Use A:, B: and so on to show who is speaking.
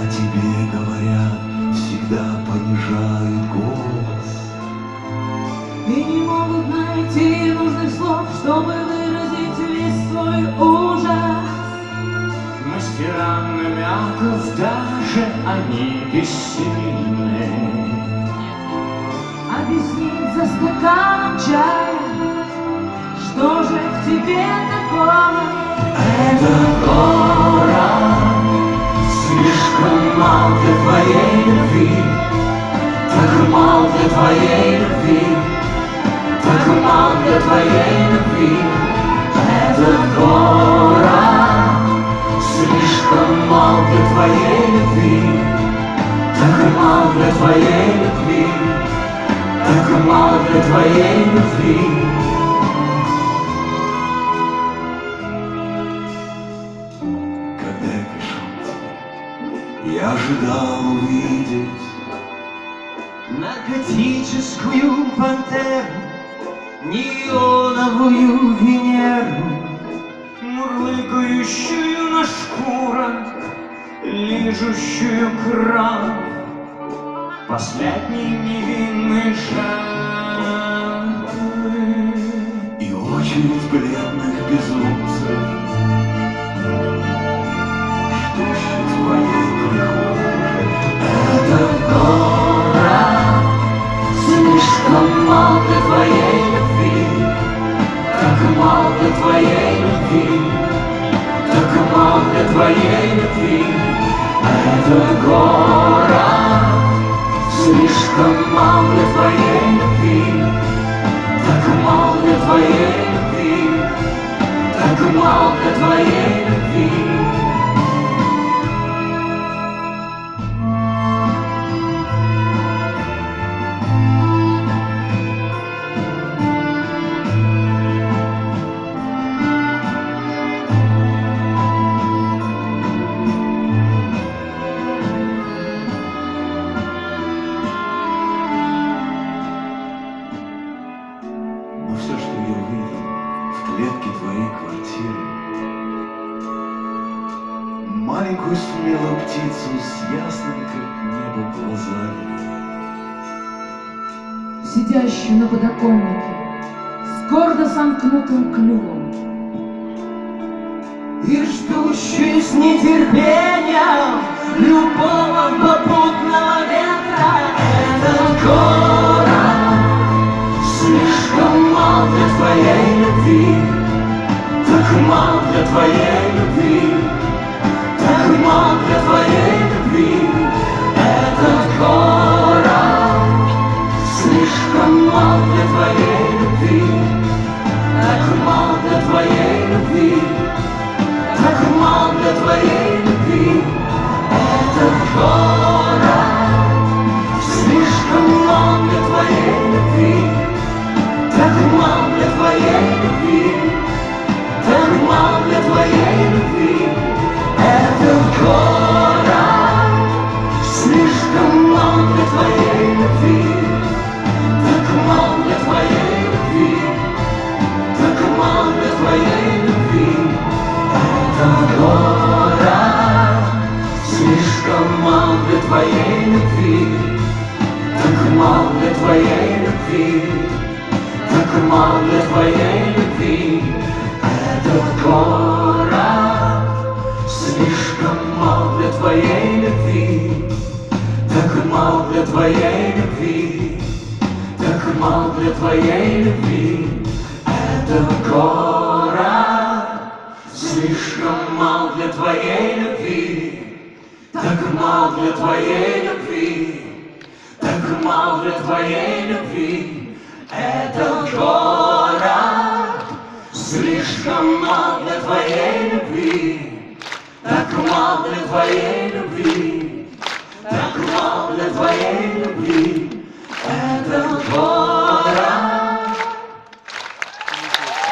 A: О тебе говорят, всегда понижают голос.
B: И не могут найти нужных слов, чтобы выразить весь свой ужас.
C: Мастера намеков, даже они бессильны.
B: Объяснить за стаканом чая, что же в тебе такого?
C: Это город слишком мал для твоей любви, так мал для твоей любви, так мал для твоей любви. Этот город слишком мал для твоей любви, так мал для твоей любви, так мал для твоей любви.
A: Когда я пришел к тебе, я ожидал увидеть
C: Наркотическую пантеру, неоновую Венеру, мурлыкающую на шкурах, лижущую кровь, последний невинный жертвы.
A: и очередь бледных безумцев, ждущих твоей прихожей.
C: Этот город слишком мал для твоей любви, так мал для твоей любви, так мал для твоей любви. Этот город слишком мал для твоей любви, так мал для твоей любви, так мал для твоей любви.
A: Но все, что я увидел в клетке твоей квартиры, маленькую смелую птицу с ясными, как небо, глазами,
B: Сидящую на подоконнике с гордо сомкнутым клювом,
C: И ждущий с нетерпением любого попутного ветра. Этот город слишком мал для твоей любви, так мал для твоей любви, так мал для твоей любви. Этот город слишком мал для твоей любви, так мал для твоей любви, так мал для твоей любви. Этот город слишком мал для твоей любви, так мал для твоей любви, так мал для твоей любви. Этот город слишком мал для твоей любви, так мал для твоей любви, так мал для твоей любви. Этот город слишком мал для твоей любви, так мал для твоей любви, так мал для твоей любви. Этот город слишком мал для твоей любви, так мал для твоей любви, так мал для твоей любви. Этот город слишком мал для твоей любви, так мал для твоей любви, так мал для твоей любви. Этот город слишком мал для твоей любви, так мал для твоей любви, так мал для твоей любви. Этот город